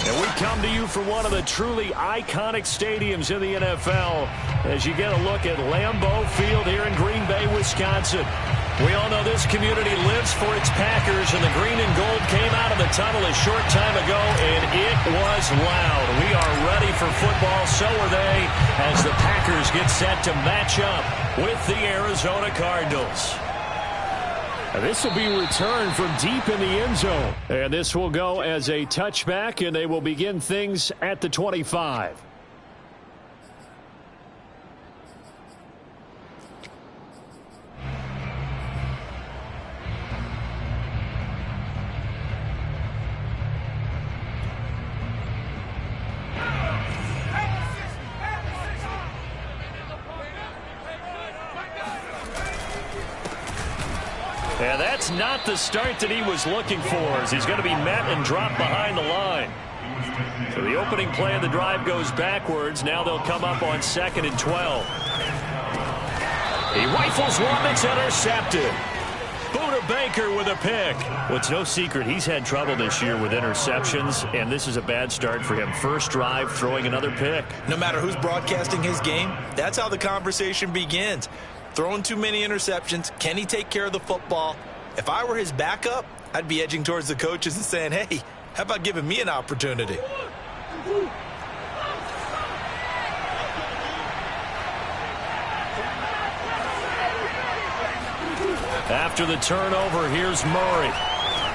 And we come to you from one of the truly iconic stadiums in the NFL as you get a look at Lambeau Field here in Green Bay, Wisconsin. We all know this community lives for its Packers, and the green and gold came out of the tunnel a short time ago, and it was loud. We are ready for football, so are they, as the Packers get set to match up with the Arizona Cardinals. This will be returned from deep in the end zone. And this will go as a touchback, and they will begin things at the 25. And that's not the start that he was looking for, as he's going to be met and dropped behind the line. So the opening play of the drive goes backwards. Now they'll come up on 2nd and 12. He rifles one that's intercepted. Buda Baker with a pick. Well, it's no secret he's had trouble this year with interceptions, and this is a bad start for him. First drive, throwing another pick. No matter who's broadcasting his game, that's how the conversation begins. Throwing too many interceptions. Can he take care of the football? If I were his backup, I'd be edging towards the coaches and saying, hey, how about giving me an opportunity? After the turnover, here's Murray.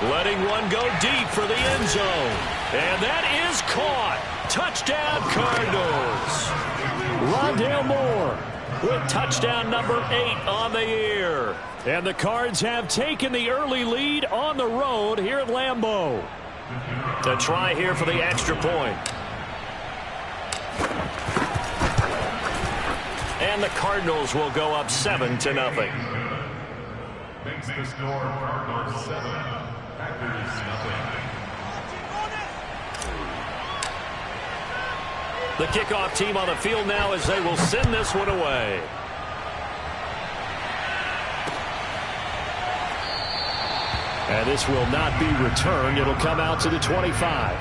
Letting one go deep for the end zone. And that is caught. Touchdown, Cardinals. Rondale Moore with touchdown number 8 on the year. And the Cards have taken the early lead on the road here at Lambeau. To try here for the extra point. And the Cardinals will go up 7-0. Makes the score Cardinals 7, Packers 0. The kickoff team on the field now as they will send this one away. And this will not be returned. It'll come out to the 25.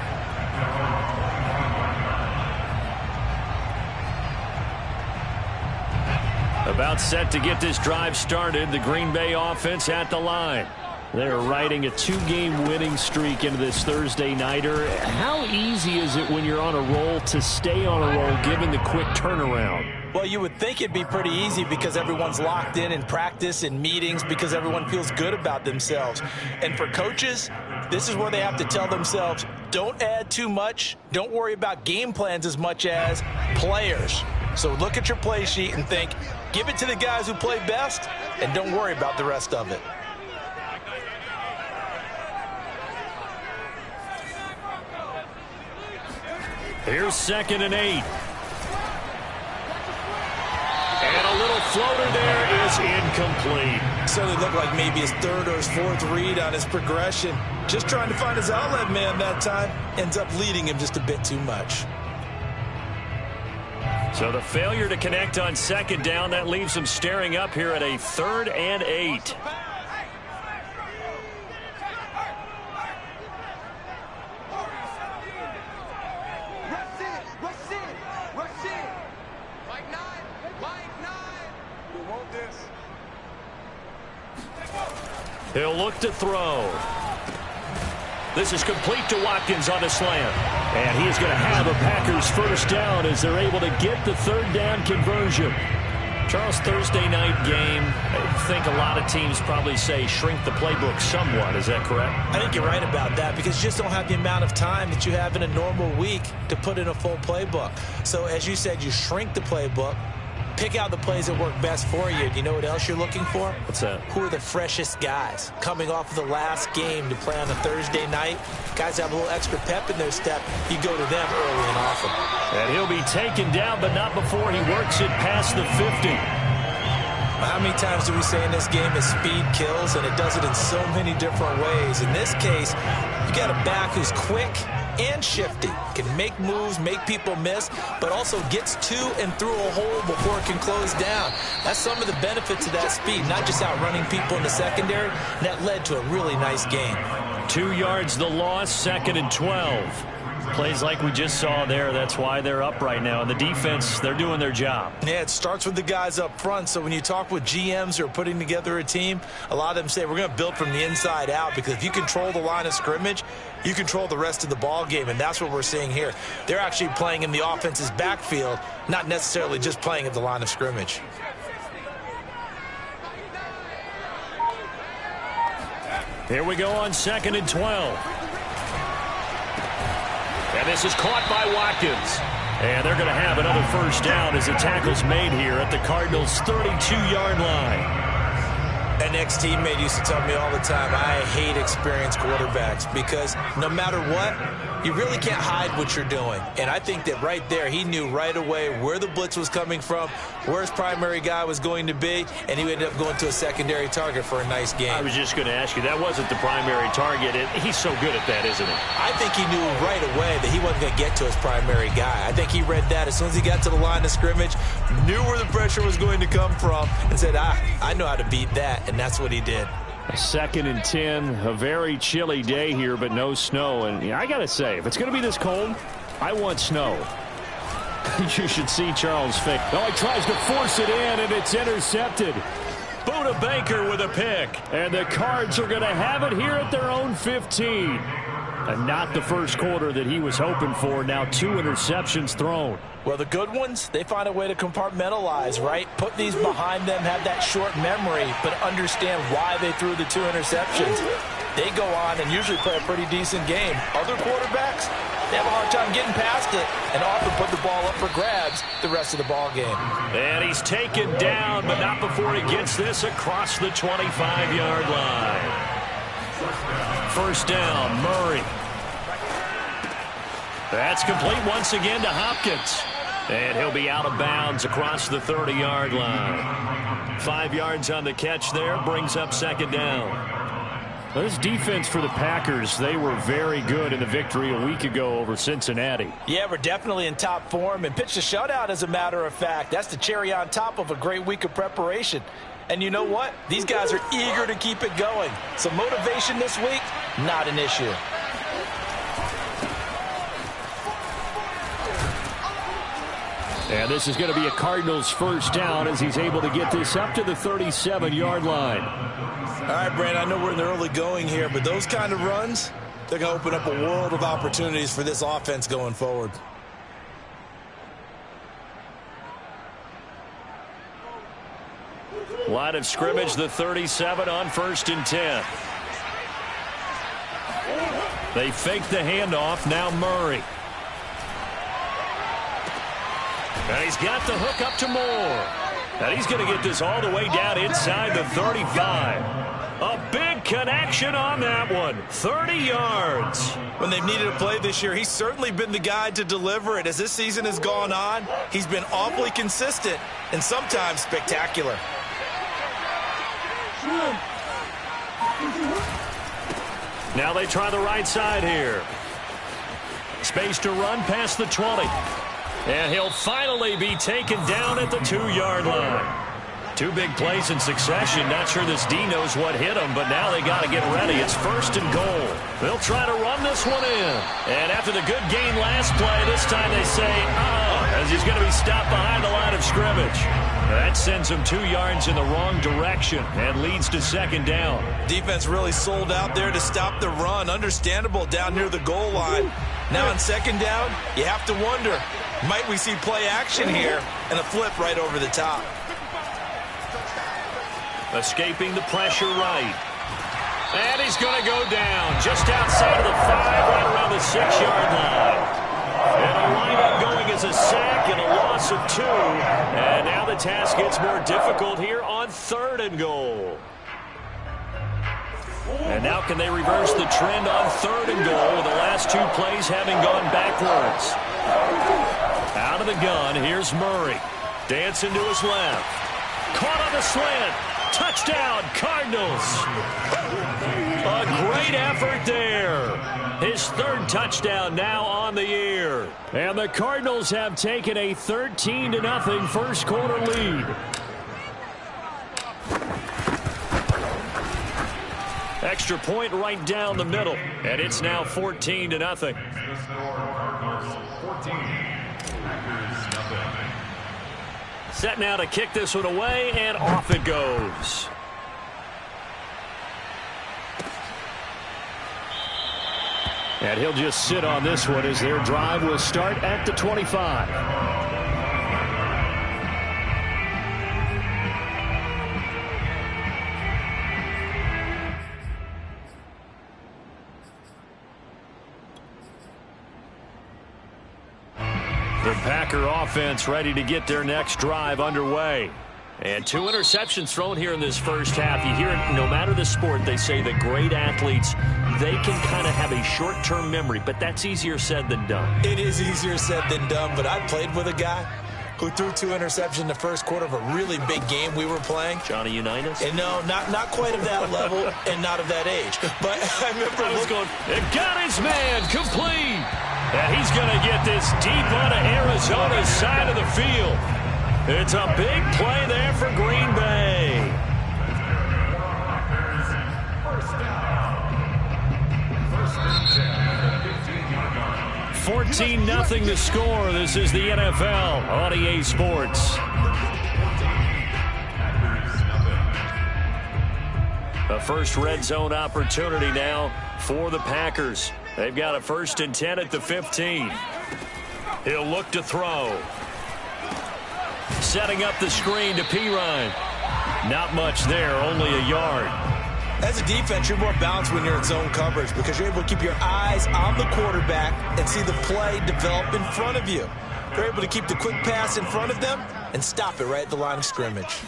About set to get this drive started. The Green Bay offense at the line. They're riding a 2-game winning streak into this Thursday nighter. How easy is it when you're on a roll to stay on a roll given the quick turnaround? Well, you would think it'd be pretty easy because everyone's locked in practice and meetings because everyone feels good about themselves. And for coaches, this is where they have to tell themselves, don't add too much. Don't worry about game plans as much as players. So look at your play sheet and think, give it to the guys who play best, and don't worry about the rest of it. Here's 2nd and 8. And a little floater there is incomplete. Certainly looked like maybe his 3rd or his 4th read on his progression. Just trying to find his outlet man that time. Ends up leading him just a bit too much. So the failure to connect on 2nd down, that leaves him staring up here at a 3rd and 8. He'll look to throw. This is complete to Watkins on the slant. And he is going to have a Packers first down as they're able to get the 3rd down conversion. Charles, Thursday night game, I think a lot of teams probably say shrink the playbook somewhat. Is that correct? I think you're right about that because you just don't have the amount of time that you have in a normal week to put in a full playbook. So as you said, you shrink the playbook. Pick out the plays that work best for you. You know what else you're looking for? What's that? Who are the freshest guys coming off of the last game to play on a Thursday night? Guys have a little extra pep in their step. You go to them early and often. And he'll be taken down, but not before he works it past the 50. How many times do we say in this game that speed kills, and it does it in so many different ways? In this case, you got a back who's quick and shifty, can make moves, make people miss, but also gets to and through a hole before it can close down. That's some of the benefits of that speed, not just outrunning people in the secondary. And that led to a really nice game. 2 yards the loss, 2nd and 12. Plays like we just saw there. That's why they're up right now. And the defense, they're doing their job. Yeah, it starts with the guys up front. So when you talk with GMs who are putting together a team, a lot of them say we're going to build from the inside out, because if you control the line of scrimmage, you control the rest of the ball game, and that's what we're seeing here. They're actually playing in the offense's backfield, not necessarily just playing at the line of scrimmage. Here we go on 2nd and 12. And this is caught by Watkins. And they're going to have another first down as the tackle's made here at the Cardinals' 32-yard line. An ex-teammate used to tell me all the time, I hate experienced quarterbacks, because no matter what, you really can't hide what you're doing. And I think that right there, he knew right away where the blitz was coming from, where his primary guy was going to be, and he ended up going to a secondary target for a nice game. I was just going to ask you, that wasn't the primary target. He's so good at that, isn't he? I think he knew right away that he wasn't going to get to his primary guy. I think he read that as soon as he got to the line of scrimmage, knew where the pressure was going to come from, and said, I know how to beat that. And that's what he did. 2nd and 10, a very chilly day here, but no snow. And I got to say, if it's going to be this cold, I want snow. You should see Charles' face. Oh, he tries to force it in, and it's intercepted. Buda Baker with a pick. And the Cards are going to have it here at their own 15. And not the first quarter that he was hoping for. Now 2 interceptions thrown. Well, the good ones, they find a way to compartmentalize, right? Put these behind them, have that short memory, but understand why they threw the 2 interceptions. They go on and usually play a pretty decent game. Other quarterbacks, they have a hard time getting past it and often put the ball up for grabs the rest of the ball game. And he's taken down, but not before he gets this across the 25-yard line. First down, Murray. That's complete once again to Hopkins. And he'll be out of bounds across the 30-yard line. 5 yards on the catch there, brings up 2nd down. Well, this defense for the Packers, they were very good in the victory a week ago over Cincinnati. Yeah, we're definitely in top form and pitched a shutout, as a matter of fact. That's the cherry on top of a great week of preparation. And you know what? These guys are eager to keep it going. So motivation this week, not an issue. And this is going to be a Cardinals first down as he's able to get this up to the 37-yard line. All right, Brandon, I know we're in the early going here, but those kind of runs, they're going to open up a world of opportunities for this offense going forward. Line of scrimmage, the 37 on 1st and 10. They fake the handoff. Now Murray. And he's got the hook up to Moore. And he's going to get this all the way down inside the 35. A big connection on that one. 30 yards. When they've needed a play this year, he's certainly been the guy to deliver it. As this season has gone on, he's been awfully consistent and sometimes spectacular. Now they try the right side here. Space to run past the 20. And he'll finally be taken down at the 2-yard line. 2 big plays in succession. Not sure this D knows what hit him, but now they got to get ready. It's 1st and goal. They'll try to run this one in. And after the good gain last play, this time they say, as he's going to be stopped behind the line of scrimmage. That sends him 2 yards in the wrong direction and leads to 2nd down. Defense really sold out there to stop the run. Understandable down near the goal line. Now on 2nd down, you have to wonder, might we see play action here and a flip right over the top? Escaping the pressure right. And he's going to go down just outside of the 5, right around the 6-yard line. And a lineup going as a sack and a loss of 2. And now the task gets more difficult here on 3rd and goal. And now can they reverse the trend on 3rd and goal with the last 2 plays having gone backwards? Out of the gun, here's Murray. Dancing to his left. Caught on the slant. Touchdown, Cardinals. A great effort there. His 3rd touchdown now on the year. And the Cardinals have taken a 13-0 first quarter lead. Extra extra point right down the middle. And it's now 14-0. The score, Cardinals 14, Packers nothing. Set now to kick this one away, and off it goes. And he'll just sit on this one as their drive will start at the 25. The Packer offense ready to get their next drive underway. And 2 interceptions thrown here in this first half. You hear it, no matter the sport, they say that great athletes, they can kind of have a short-term memory, but that's easier said than done. It is easier said than done, but I played with a guy who threw 2 interceptions in the first quarter of a really big game we were playing. Johnny Unitas? And no, not quite of that level and not of that age. But I remember it got his man complete. And he's going to get this deep onto Arizona's side of the field. It's a big play there for Green Bay. 14-0 the score. This is the NFL on EA Sports. A first red zone opportunity now for the Packers. They've got a 1st and 10 at the 15. He'll look to throw. Setting up the screen to Pirine. Not much there, only a yard. As a defense, you're more balanced when you're in zone coverage because you're able to keep your eyes on the quarterback and see the play develop in front of you. You're able to keep the quick pass in front of them and stop it right at the line of scrimmage.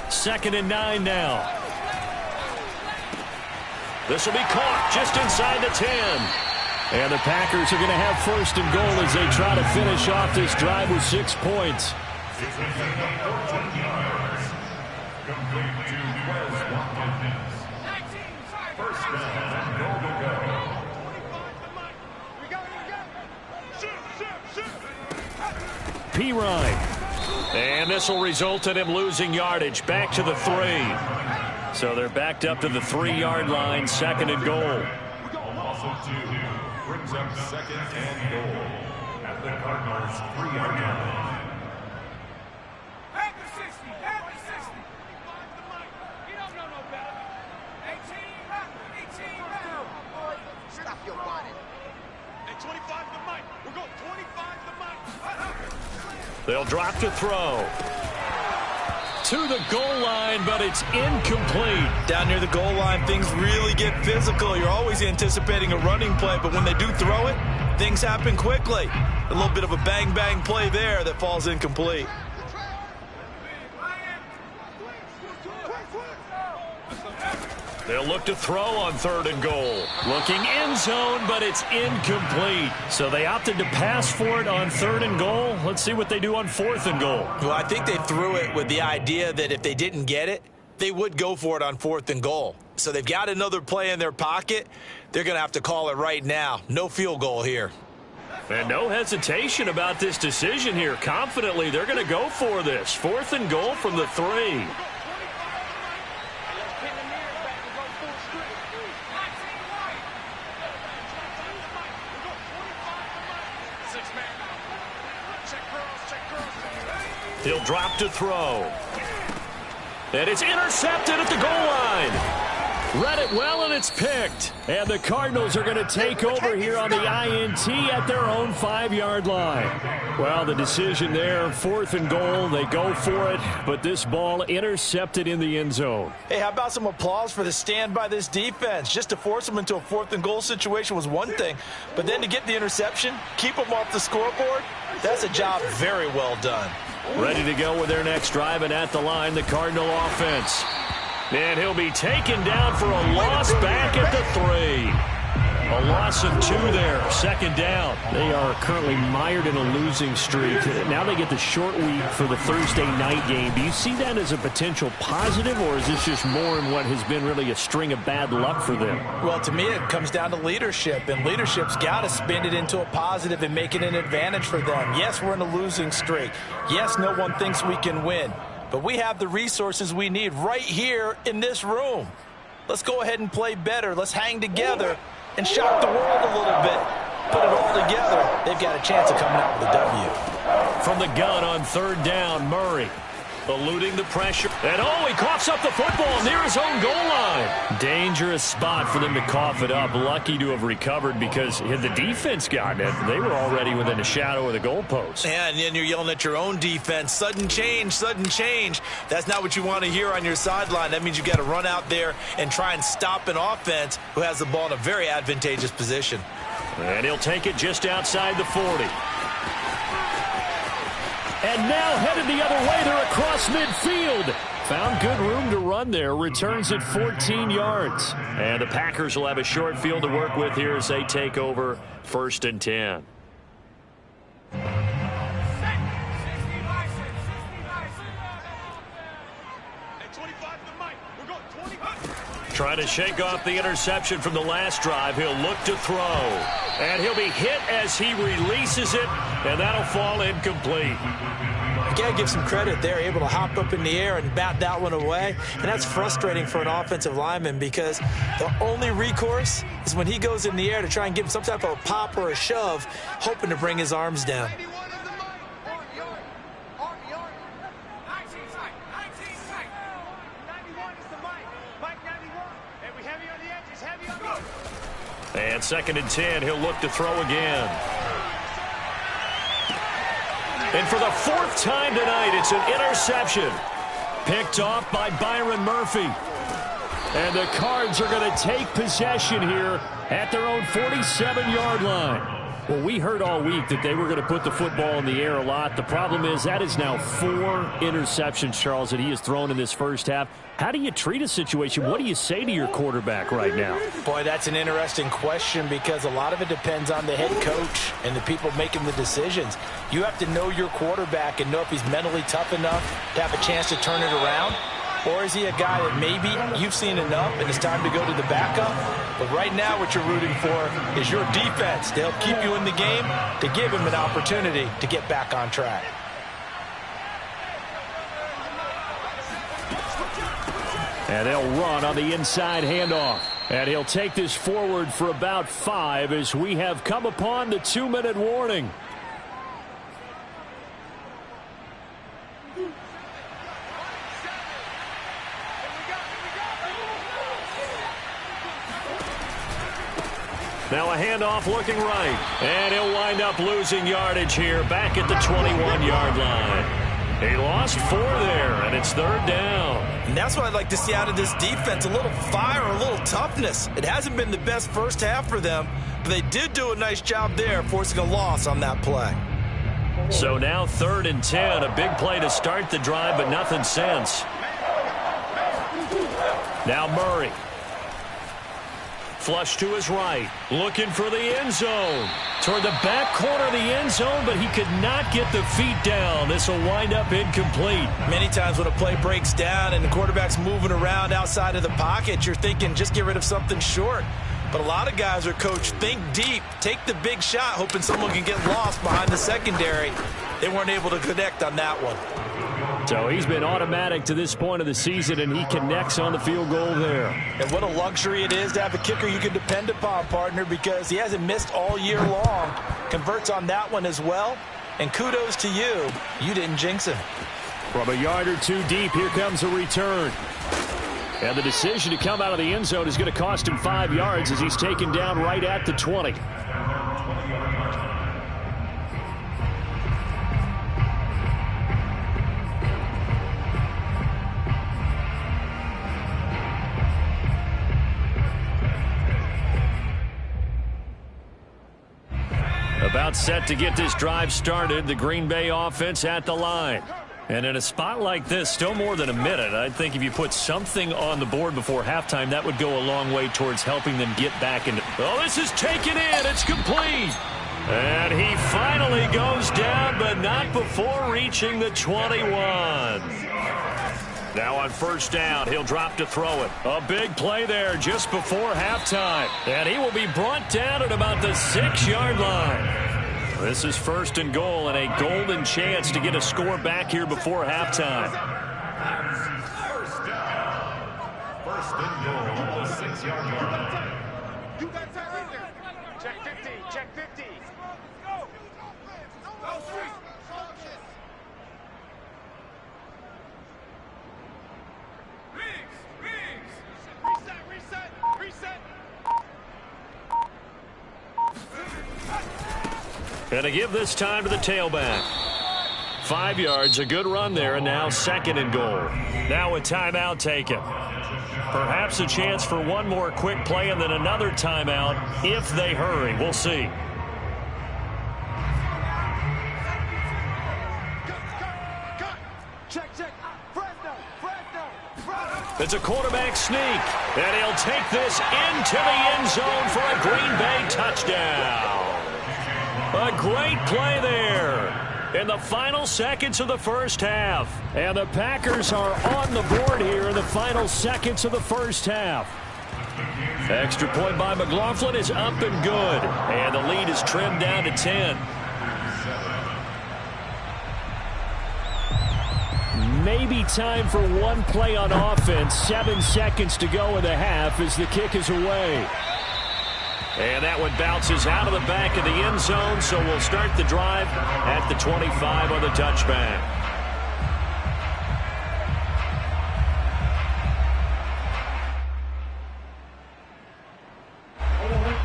2nd and 9 now. This will be caught just inside the 10. And the Packers are going to have 1st and goal as they try to finish off this drive with 6 points. Pirine. And this will result in him losing yardage back to the 3. So they're backed up to the 3-yard line, 2nd and goal. Also 2 brings up 2nd and goal at the Cardinals 3-yard line. Stop your whining. Hey, 25 to Mike. We're going 25 to Mike. They'll drop to throw. To the goal line, but it's incomplete. Down near the goal line, things really get physical. You're always anticipating a running play, but when they do throw it, things happen quickly. A little bit of a bang-bang play there that falls incomplete. They'll look to throw on 3rd and goal. Looking end zone, but it's incomplete. So they opted to pass for it on 3rd and goal. Let's see what they do on 4th and goal. Well, I think they threw it with the idea that if they didn't get it, they would go for it on 4th and goal. So they've got another play in their pocket. They're going to have to call it right now. No field goal here. And no hesitation about this decision here. Confidently, they're going to go for this. 4th and goal from the 3. He'll drop to throw. And it's intercepted at the goal line. Read it well, and it's picked. And the Cardinals are going to take over here on the INT at their own 5-yard line. Well, the decision there, 4th and goal. They go for it, but this ball intercepted in the end zone. Hey, how about some applause for the stand by this defense? Just to force them into a 4th and goal situation was one thing, but then to get the interception, keep them off the scoreboard, that's a job very well done. Ready to go with their next drive, and at the line, the Cardinal offense. And he'll be taken down for a loss back at the 3. A loss of 2 there, 2nd down. They are currently mired in a losing streak. Now they get the short week for the Thursday night game. Do you see that as a potential positive, or is this just more in what has been really a string of bad luck for them? Well, to me, it comes down to leadership, and leadership's got to spin it into a positive and make it an advantage for them. Yes, we're in a losing streak. Yes, no one thinks we can win. But we have the resources we need right here in this room. Let's go ahead and play better. Let's hang together and shock the world a little bit. Put it all together, they've got a chance of coming out with a W. From the gun on third down, Murray. Eluding the pressure. And he coughs up the football near his own goal line. Dangerous spot for them to cough it up. Lucky to have recovered because had the defense gotten it, they were already within a shadow of the goalpost. Yeah, and then you're yelling at your own defense. Sudden change, sudden change. That's not what you want to hear on your sideline. That means you got to run out there and try and stop an offense who has the ball in a very advantageous position. And he'll take it just outside the 40. And now headed the other way. They're across midfield. Found good room to run there. Returns at 14 yards. And the Packers will have a short field to work with here as they take over 1st and 10. Trying to shake off the interception from the last drive. He'll look to throw. And he'll be hit as he releases it. And that'll fall incomplete. You got to give some credit. They're able to hop up in the air and bat that one away. And that's frustrating for an offensive lineman because the only recourse is when he goes in the air to try and give some type of a pop or a shove, hoping to bring his arms down. And 2nd and 10, he'll look to throw again. And for the 4th time tonight, it's an interception. Picked off by Byron Murphy. And the Cards are going to take possession here at their own 47-yard line. Well, we heard all week that they were going to put the football in the air a lot. The problem is that is now 4 interceptions, Charles, that he has thrown in this first half. How do you treat a situation? What do you say to your quarterback right now? Boy, that's an interesting question because a lot of it depends on the head coach and the people making the decisions. You have to know your quarterback and know if he's mentally tough enough to have a chance to turn it around. Or is he a guy that maybe you've seen enough and it's time to go to the backup? But right now what you're rooting for is your defense to help keep you in the game, to give him an opportunity to get back on track. And they'll run on the inside handoff. And he'll take this forward for about 5 as we have come upon the 2-minute warning. Now a handoff looking right. And he'll wind up losing yardage here back at the 21-yard line. He lost 4 there, and it's 3rd down. And that's what I'd like to see out of this defense, a little fire, a little toughness. It hasn't been the best first half for them, but they did do a nice job there, forcing a loss on that play. So now 3rd and 10, a big play to start the drive, but nothing since. Now Murray. Flush to his right, looking for the end zone. Toward the back corner of the end zone, but he could not get the feet down. This will wind up incomplete. Many times when a play breaks down and the quarterback's moving around outside of the pocket, you're thinking just get rid of something short. But a lot of guys are coached, think deep, take the big shot, hoping someone can get lost behind the secondary. They weren't able to connect on that one. So he's been automatic to this point of the season, and he connects on the field goal there. And what a luxury it is to have a kicker you can depend upon, partner, because he hasn't missed all year long. Converts on that one as well. And kudos to you. You didn't jinx him. From a yard or 2 deep, here comes a return. And the decision to come out of the end zone is going to cost him 5 yards as he's taken down right at the 20. About set to get this drive started, the Green Bay offense at the line. And in a spot like this, still more than a minute, I think if you put something on the board before halftime, that would go a long way towards helping them get back into. Oh, this is taken in. It's complete. And he finally goes down, but not before reaching the 21. Now on 1st down, he'll drop to throw it. A big play there just before halftime. And he will be brought down at about the 6-yard line. This is 1st and goal and a golden chance to get a score back here before halftime. 1st and goal. 6-yard line. You got time right there. Check 50. Check 50. Go. Go street. Reset. And to give this time to the tailback. 5 yards, a good run there, and now 2nd and goal. Now a timeout taken. Perhaps a chance for one more quick play and then another timeout if they hurry. We'll see. Check. Fresno. It's a quarterback sneak, and he'll take this into the end zone for a Green Bay touchdown. A great play there in the final seconds of the first half. And the Packers are on the board here in the final seconds of the first half. Extra point by McLaughlin is up and good. And the lead is trimmed down to 10. Maybe time for one play on offense. 7 seconds to go in the half as the kick is away. And that one bounces out of the back of the end zone, so we'll start the drive at the 25 on the touchback.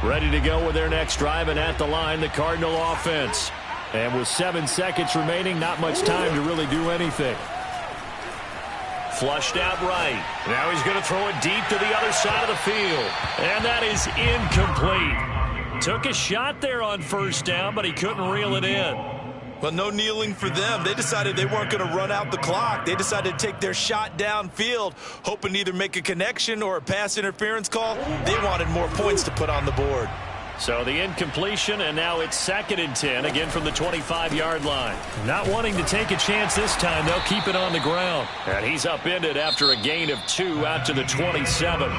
Ready to go with their next drive, and at the line, the Cardinal offense. And with 7 seconds remaining, not much time to really do anything. Flushed out right. Now he's going to throw it deep to the other side of the field. And that is incomplete. Took a shot there on first down, but he couldn't reel it in. Well, no kneeling for them. They decided they weren't going to run out the clock. They decided to take their shot downfield, hoping to either make a connection or a pass interference call. They wanted more points to put on the board. So the incompletion, and now it's 2nd and 10, again from the 25-yard line. Not wanting to take a chance this time, they'll keep it on the ground. And he's upended after a gain of 2 out to the 27.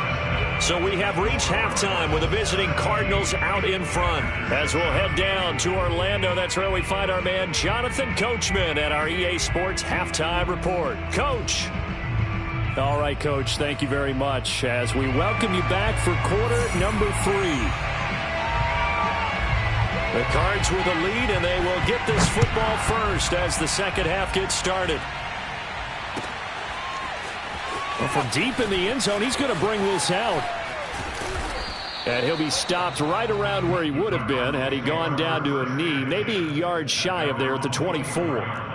So we have reached halftime with the visiting Cardinals out in front. As we'll head down to Orlando, that's where we find our man Jonathan Coachman at our EA Sports Halftime Report. Coach. All right, Coach, thank you very much as we welcome you back for quarter number 3. The Cards with a lead, and they will get this football first as the second half gets started. Well, from deep in the end zone, he's going to bring this out. And he'll be stopped right around where he would have been had he gone down to a knee, maybe a yard shy of there at the 24.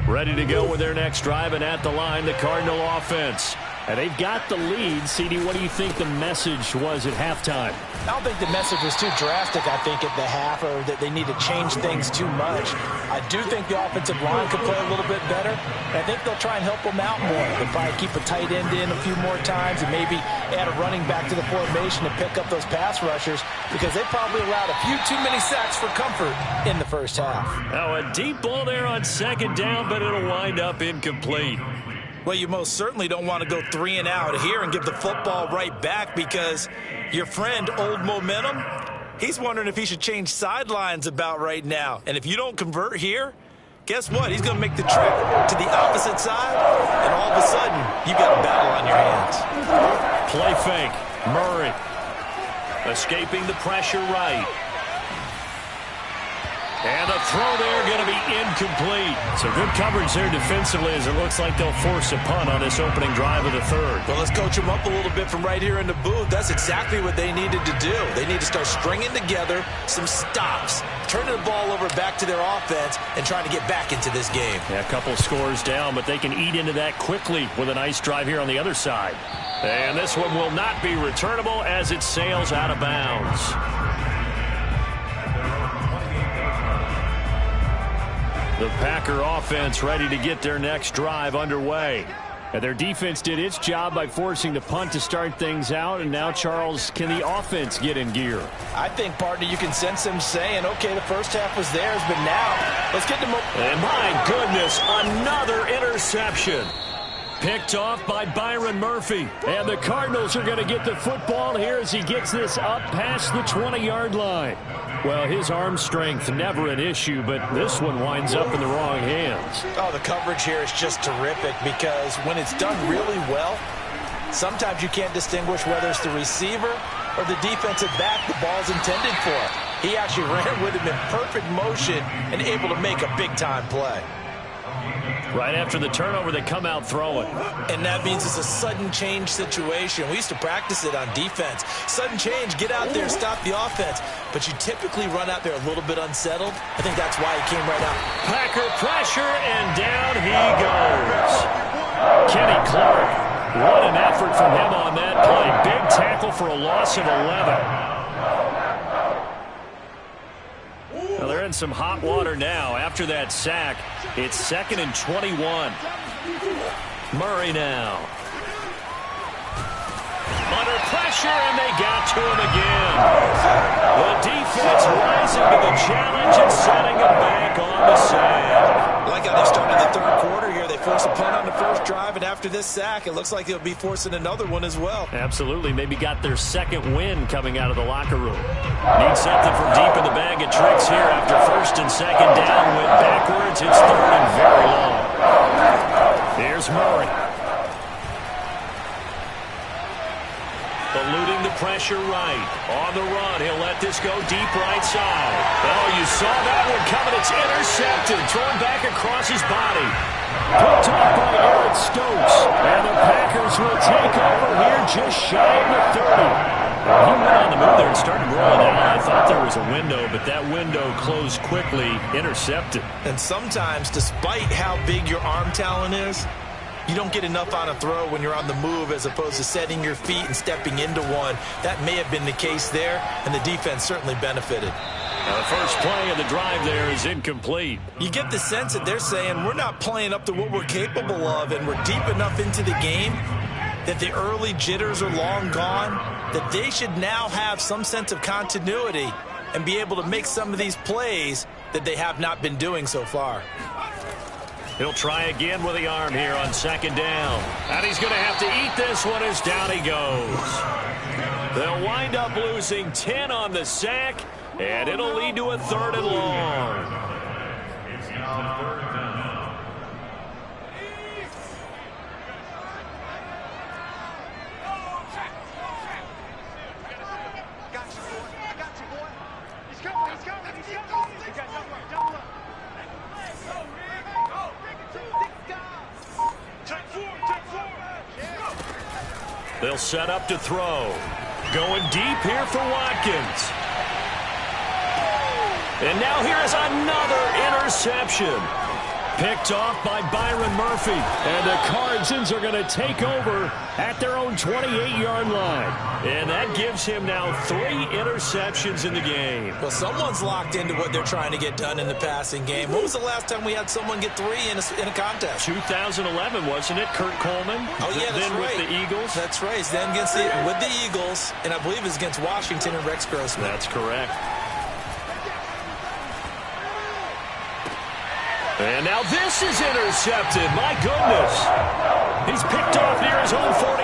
Ready to go with their next drive, and at the line, the Cardinal offense. And they've got the lead. CD, what do you think the message was at halftime? I don't think the message was too drastic, I think, at the half, or that they need to change things too much. I do think the offensive line could play a little bit better. And I think they'll try and help them out more. They'll probably keep a tight end in a few more times and maybe add a running back to the formation to pick up those pass rushers, because they probably allowed a few too many sacks for comfort in the first half. Now a deep ball there on 2nd down, but it'll wind up incomplete. Well, you most certainly don't want to go 3 and out here and give the football right back, because your friend, Old Momentum, he's wondering if he should change sidelines about right now. And if you don't convert here, guess what? He's going to make the trip to the opposite side, and all of a sudden, you've got a battle on your hands. Play fake. Murray escaping the pressure right. And the throw there going to be incomplete. So good coverage there defensively, as it looks like they'll force a punt on this opening drive of the 3rd. Well, let's coach them up a little bit from right here in the booth. That's exactly what they needed to do. They need to start stringing together some stops, turning the ball over back to their offense, and trying to get back into this game. Yeah, a couple scores down, but they can eat into that quickly with a nice drive here on the other side. And this one will not be returnable as it sails out of bounds. The Packer offense ready to get their next drive underway. And their defense did its job by forcing the punt to start things out. And now, Charles, can the offense get in gear? I think, partner, you can sense them saying, okay, the first half was theirs, but now let's get them. And my goodness, another interception. Picked off by Byron Murphy. And the Cardinals are going to get the football here as he gets this up past the 20-yard line. Well, his arm strength never an issue, but this one winds up in the wrong hands. Oh, the coverage here is just terrific because when it's done really well, sometimes you can't distinguish whether it's the receiver or the defensive back the ball's intended for. He actually ran with him in perfect motion and able to make a big-time play. Right after the turnover, they come out throwing. And that means it's a sudden change situation. We used to practice it on defense. Sudden change, get out there, stop the offense. But you typically run out there a little bit unsettled. I think that's why he came right out. Packer pressure, and down he goes. Kenny Clark, what an effort from him on that play. Big tackle for a loss of 11. Well, they're in some hot water now. After that sack, it's 2nd and 21. Murray now. Under pressure, and they got to him again. The defense rising to the challenge and setting him back on the sand. I like how they started the third quarter here. They forced a punt on the first drive, and after this sack, it looks like they'll be forcing another one as well. Absolutely. Maybe got their second win coming out of the locker room. Need something from deep in the bag of tricks here after 1st and 2nd down. Went backwards. It's 3rd and very long. Here's Murray. Eluding the pressure right. On the run, he'll let this go deep right side. Oh, you saw that one coming. It's intercepted. Thrown back across his body. Picked off by Eric Stokes. And the Packers will take over here just shy of the 30. He went on the move there and started rolling out. I thought there was a window, but that window closed quickly. Intercepted. And sometimes, despite how big your arm talent is, you don't get enough on a throw when you're on the move as opposed to setting your feet and stepping into one. That may have been the case there, and the defense certainly benefited. Now the first play of the drive there is incomplete. You get the sense that they're saying we're not playing up to what we're capable of, and we're deep enough into the game that the early jitters are long gone, that they should now have some sense of continuity and be able to make some of these plays that they have not been doing so far. He'll try again with the arm here on 2nd down. And he's going to have to eat this one as down he goes. They'll wind up losing 10 on the sack, and it'll lead to a 3rd and long. It's now 3rd down. They'll set up to throw. Going deep here for Watkins. And now here is another interception. Picked off by Byron Murphy. And the Cardsons are going to take over at their own 28-yard line. And that gives him now 3 interceptions in the game. Well, someone's locked into what they're trying to get done in the passing game. When was the last time we had someone get 3 in a contest? 2011, wasn't it? Kurt Coleman? Oh, yeah, that's then right. with the Eagles? That's right. Then with the Eagles, and I believe it's against Washington and Rex Grossman. That's correct. And now this is intercepted. My goodness. He's picked off near his own 48.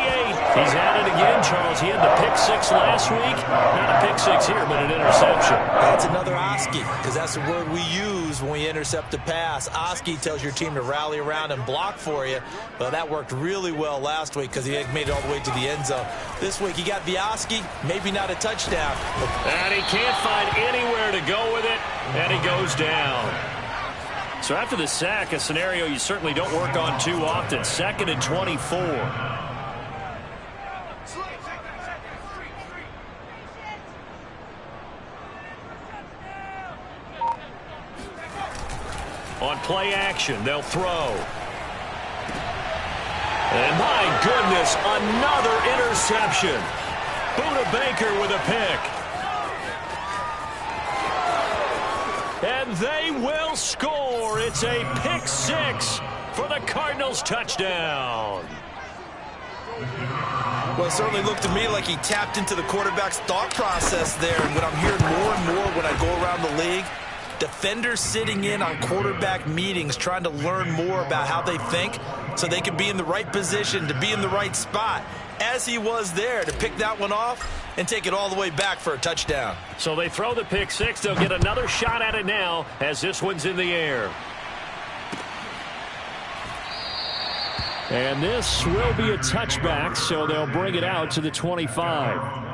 He's at it again, Charles. He had the pick 6 last week. Not a pick 6 here, but an interception. That's another Oski, because that's the word we use when we intercept a pass. Oski tells your team to rally around and block for you. Well, that worked really well last week because he made it all the way to the end zone. This week he got the Oski, maybe not a touchdown. And he can't find anywhere to go with it, and he goes down. So after the sack, a scenario you certainly don't work on too often. 2nd and 24. On play action, they'll throw. And my goodness, another interception. Buda Baker with a pick. And they will score. It's a pick 6 for the Cardinals touchdown. Well, it certainly looked to me like he tapped into the quarterback's thought process there. And what I'm hearing more and more when I go around the league, Defenders sitting in on quarterback meetings trying to learn more about how they think so they can be in the right position to be in the right spot, as he was there to pick that one off and take it all the way back for a touchdown. So they throw the pick six. They'll get another shot at it now as this one's in the air. And this will be a touchback, so they'll bring it out to the 25.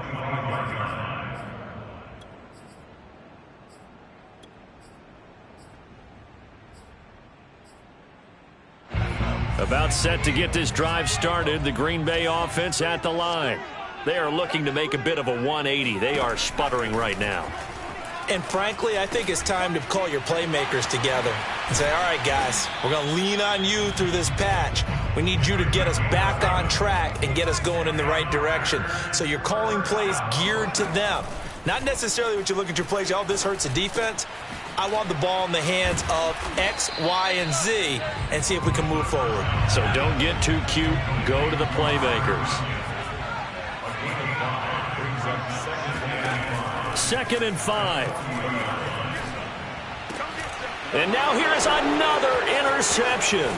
About set to get this drive started. The Green Bay offense at the line. They are looking to make a bit of a 180. They are sputtering right now. And frankly, I think it's time to call your playmakers together and say, all right, guys, we're going to lean on you through this patch. We need you to get us back on track and get us going in the right direction. So you're calling plays geared to them. Not necessarily what you look at your plays, oh, this hurts the defense. I want the ball in the hands of X, Y, and Z and see if we can move forward. So don't get too cute. Go to the playmakers. 2nd and 5. And now here is another interception.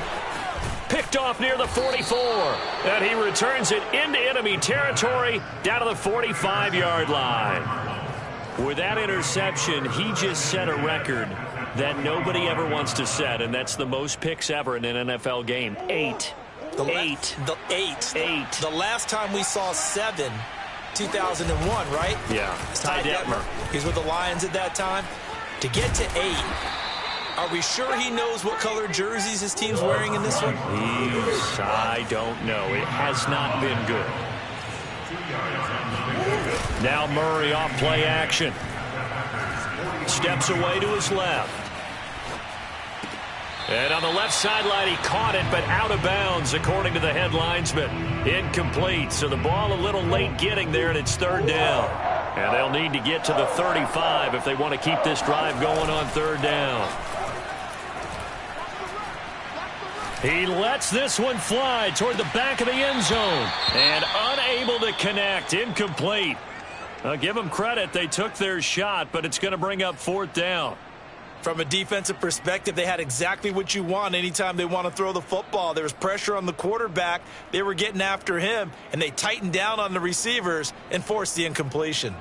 Picked off near the 44. And he returns it into enemy territory down to the 45-yard line. With that interception, he just set a record that nobody ever wants to set, and that's the most picks ever in an NFL game. 8. The last time we saw 7, 2001, right? Yeah. Ty Detmer. He's with the Lions at that time. To get to 8, are we sure he knows what color jerseys his team's wearing in this one? I don't know. It has not been good. Now Murray off play action. Steps away to his left. And on the left sideline, he caught it, but out of bounds, according to the head linesman. Incomplete, so the ball a little late getting there, and it's 3rd down. And they'll need to get to the 35 if they want to keep this drive going on 3rd down. He lets this one fly toward the back of the end zone. And unable to connect. Incomplete. I'll give them credit. They took their shot, but it's going to bring up 4th down. From a defensive perspective, they had exactly what you want anytime they want to throw the football. There was pressure on the quarterback. They were getting after him, and they tightened down on the receivers and forced the incompletion.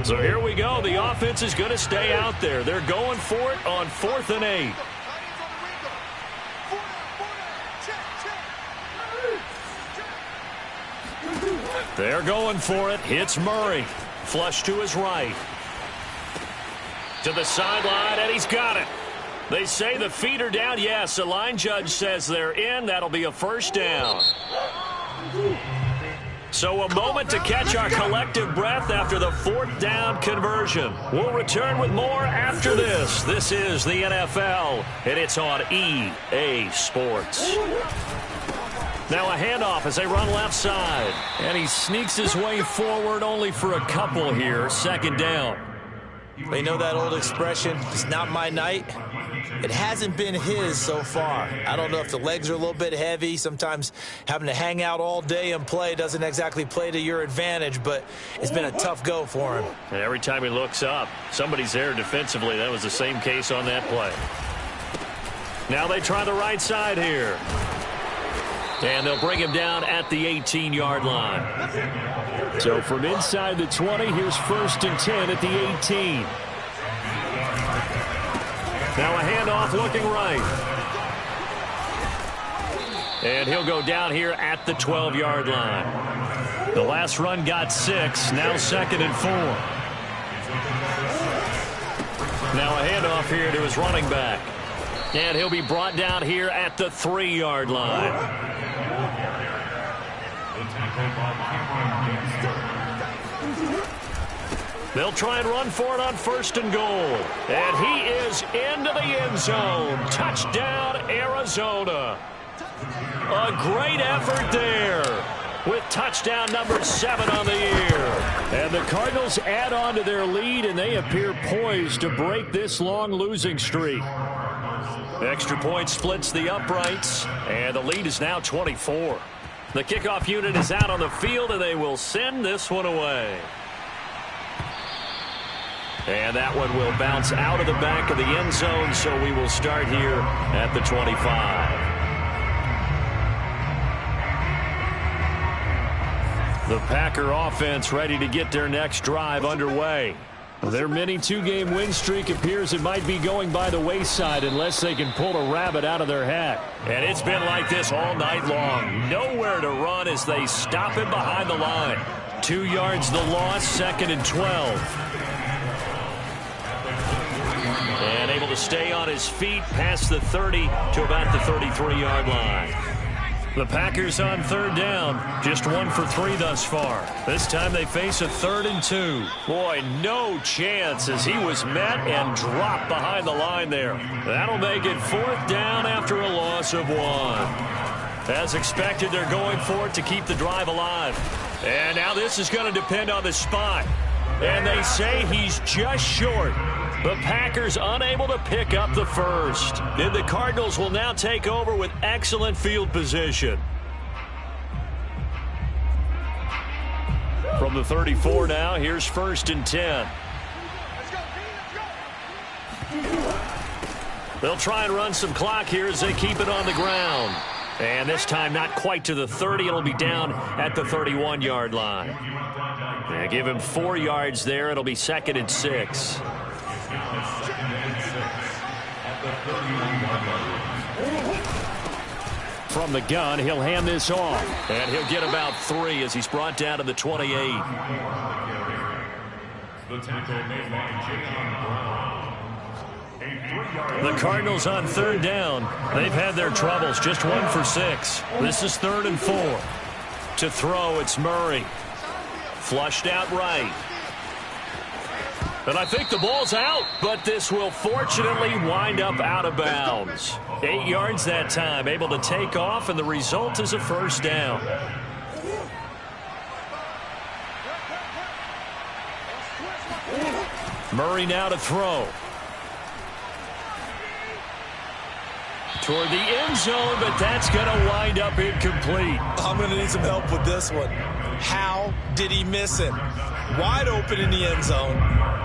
So here we go. The offense is going to stay out there. They're going for it on 4th and 8. They're going for it. Hits Murray. Flush to his right. To the sideline, and he's got it. They say the feet are down. Yes, the line judge says they're in. That'll be a 1st down. So a moment to catch our collective breath after the 4th down conversion. We'll return with more after this. This is the NFL, and it's on EA Sports. Now a handoff as they run left side. And he sneaks his way forward only for a couple here. 2nd down. They know that old expression, it's not my night. It hasn't been his so far. I don't know if the legs are a little bit heavy. Sometimes having to hang out all day and play doesn't exactly play to your advantage, but it's been a tough go for him. And every time he looks up, somebody's there defensively. That was the same case on that play. Now they try the right side here. And they'll bring him down at the 18-yard line. So from inside the 20, here's 1st and 10 at the 18. Now a handoff looking right. And he'll go down here at the 12-yard line. The last run got 6. Now 2nd and 4. Now a handoff here to his running back. And he'll be brought down here at the 3-yard line. They'll try and run for it on 1st and goal. And he is into the end zone. Touchdown, Arizona. A great effort there with touchdown number 7 on the year. And the Cardinals add on to their lead, and they appear poised to break this long losing streak. Extra point splits the uprights, and the lead is now 24. The kickoff unit is out on the field, and they will send this one away. And that one will bounce out of the back of the end zone, so we will start here at the 25. The Packer offense ready to get their next drive underway. Their mini 2-game win streak appears it might be going by the wayside unless they can pull a rabbit out of their hat. And it's been like this all night long. Nowhere to run as they stop him behind the line. 2 yards the loss, 2nd and 12. And able to stay on his feet past the 30 to about the 33-yard line. The Packers on 3rd down, just 1 for 3 thus far. This time they face a 3rd and 2. Boy, no chance as he was met and dropped behind the line there. That'll make it 4th down after a loss of 1. As expected, they're going for it to keep the drive alive. And now this is going to depend on the spot. And they say he's just short. The Packers unable to pick up the first. And the Cardinals will now take over with excellent field position. From the 34 now, here's 1st and 10. They'll try and run some clock here as they keep it on the ground. And this time not quite to the 30. It'll be down at the 31-yard line. And give him 4 yards there. It'll be 2nd and 6. From the gun, he'll hand this off. And he'll get about 3 as he's brought down to the 28. The Cardinals on 3rd down. They've had their troubles, just 1 for 6. This is 3rd and 4. To throw, it's Murray. Flushed out right. And I think the ball's out, but this will fortunately wind up out of bounds. 8 yards that time, able to take off, and the result is a 1st down. Murray now to throw. Toward the end zone, but that's going to wind up incomplete. I'm going to need some help with this one. How did he miss him? Wide open in the end zone.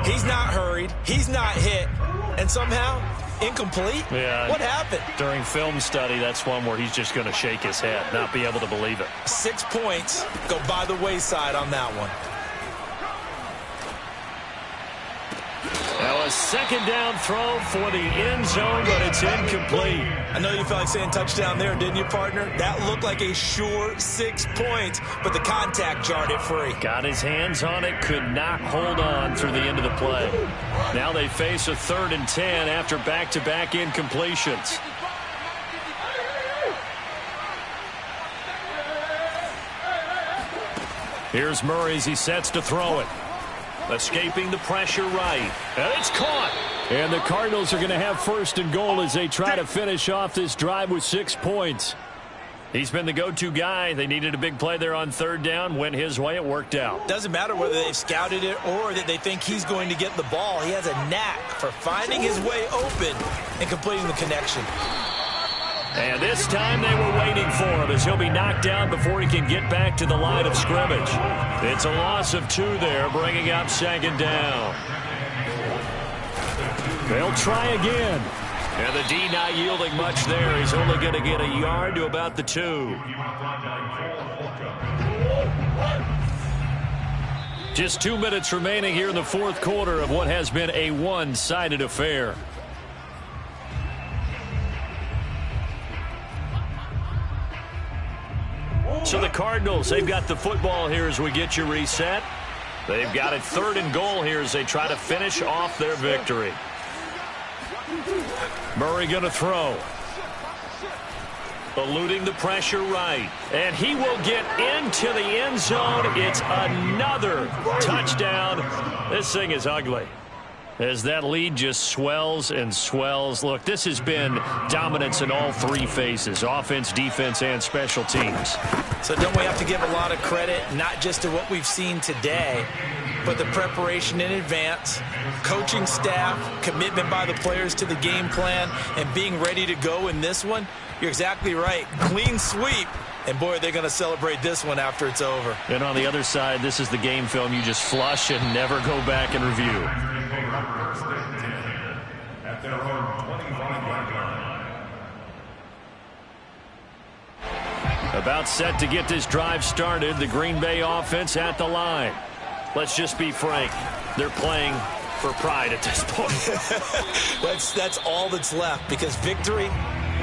He's not hurried. He's not hit. And somehow, incomplete? Yeah. What happened? During film study, that's one where he's just going to shake his head, not be able to believe it. 6 points go by the wayside on that one. Now a 2nd down throw for the end zone, but it's incomplete. I know you felt like saying touchdown there, didn't you, partner? That looked like a sure 6 points, but the contact jarred it free. Got his hands on it, could not hold on through the end of the play. Now they face a 3rd and 10 after back-to-back incompletions. Here's Murray as he sets to throw it. Escaping the pressure right. And it's caught. And the Cardinals are going to have 1st and goal as they try to finish off this drive with 6 points. He's been the go-to guy. They needed a big play there on 3rd down. Went his way. It worked out. Doesn't matter whether they've scouted it or that they think he's going to get the ball. He has a knack for finding his way open and completing the connection. And this time they were waiting for him as he'll be knocked down before he can get back to the line of scrimmage. It's a loss of 2 there, bringing up 2nd down. They'll try again. And the D not yielding much there. He's only going to get a yard to about the 2. Just 2 minutes remaining here in the 4th quarter of what has been a one-sided affair. So the Cardinals, they've got the football here as we get you reset. They've got it 3rd and goal here as they try to finish off their victory. Murray going to throw. Eluding the pressure right. And he will get into the end zone. It's another touchdown. This thing is ugly, as that lead just swells and swells. Look, this has been dominance in all three phases: offense, defense, and special teams. So don't we have to give a lot of credit, not just to what we've seen today, but the preparation in advance, coaching staff, commitment by the players to the game plan, and being ready to go in this one? You're exactly right. Clean sweep. And, boy, they're going to celebrate this one after it's over. And on the other side, this is the game film you just flush and never go back and review. At their own 25-yard line. About set to get this drive started, the Green Bay offense at the line. Let's just be frank. They're playing for pride at this point. That's all that's left, because victory,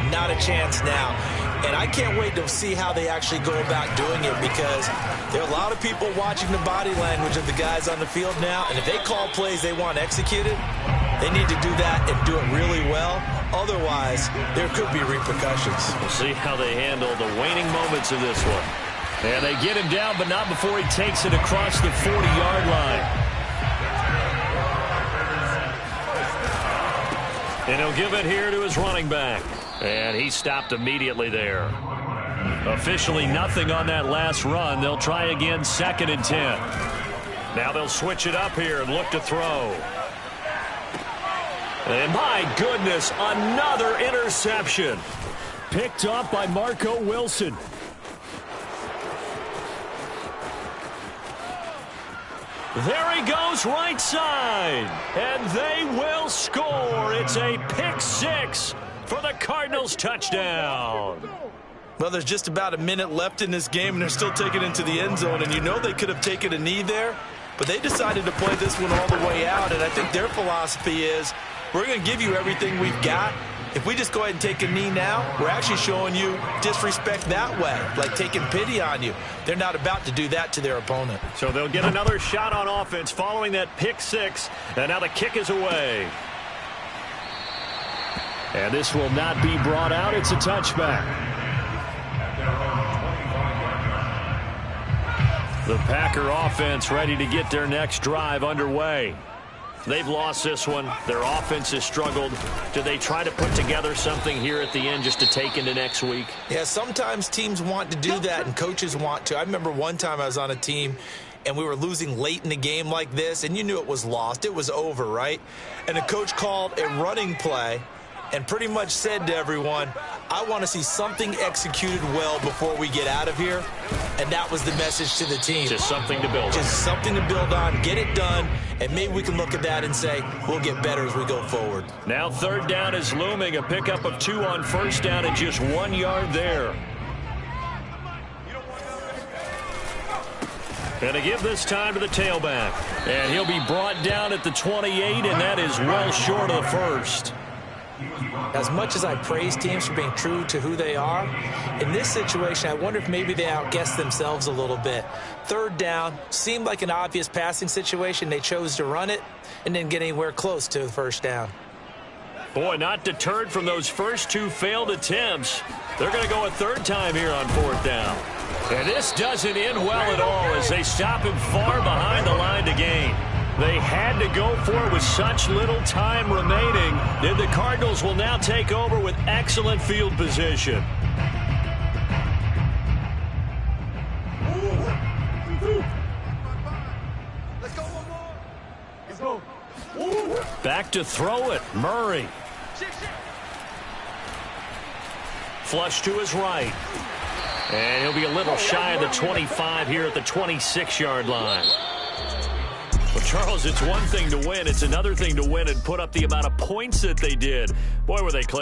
not a chance now. And I can't wait to see how they actually go about doing it, because there are a lot of people watching the body language of the guys on the field now, and if they call plays they want executed, they need to do that and do it really well. Otherwise, there could be repercussions. We'll see how they handle the waning moments of this one. And they get him down, but not before he takes it across the 40-yard line. And he'll give it here to his running back. And he stopped immediately there. Officially nothing on that last run. They'll try again, 2nd and 10. Now they'll switch it up here and look to throw. And my goodness, another interception. Picked up by Marco Wilson. There he goes, right side. And they will score. It's a pick 6 for the Cardinals touchdown. Well, there's just about a minute left in this game, and they're still taking it into the end zone. And you know they could have taken a knee there, but they decided to play this one all the way out. And I think their philosophy is, we're going to give you everything we've got. If we just go ahead and take a knee now, we're actually showing you disrespect that way, like taking pity on you. They're not about to do that to their opponent. So they'll get another shot on offense following that pick 6, and now the kick is away. And this will not be brought out. It's a touchback. The Packer offense ready to get their next drive underway. They've lost this one. Their offense has struggled. Do they try to put together something here at the end just to take into next week? Yeah, sometimes teams want to do that and coaches want to. I remember one time I was on a team and we were losing late in the game like this, and you knew it was lost. It was over, right? And the coach called a running play and pretty much said to everyone, I want to see something executed well before we get out of here. And that was the message to the team. Just something to build on. Just something to build on, get it done, and maybe we can look at that and say, we'll get better as we go forward. Now 3rd down is looming, a pickup of 2 on 1st down and just 1 yard there. And to give this time to the tailback. And he'll be brought down at the 28, and that is well short of the 1st. As much as I praise teams for being true to who they are, in this situation, I wonder if maybe they outguessed themselves a little bit. 3rd down seemed like an obvious passing situation. They chose to run it and didn't get anywhere close to the 1st down. Boy, not deterred from those first 2 failed attempts. They're going to go a 3rd time here on 4th down. And this doesn't end well at all as they stop him far behind the line to gain. They had to go for it with such little time remaining. And the Cardinals will now take over with excellent field position. Let's go one more. Let's go. Back to throw it. Murray. Flush to his right. And he'll be a little shy of the 25 here at the 26-yard line. Well, Charles, it's one thing to win. It's another thing to win and put up the amount of points that they did. Boy, were they clicking.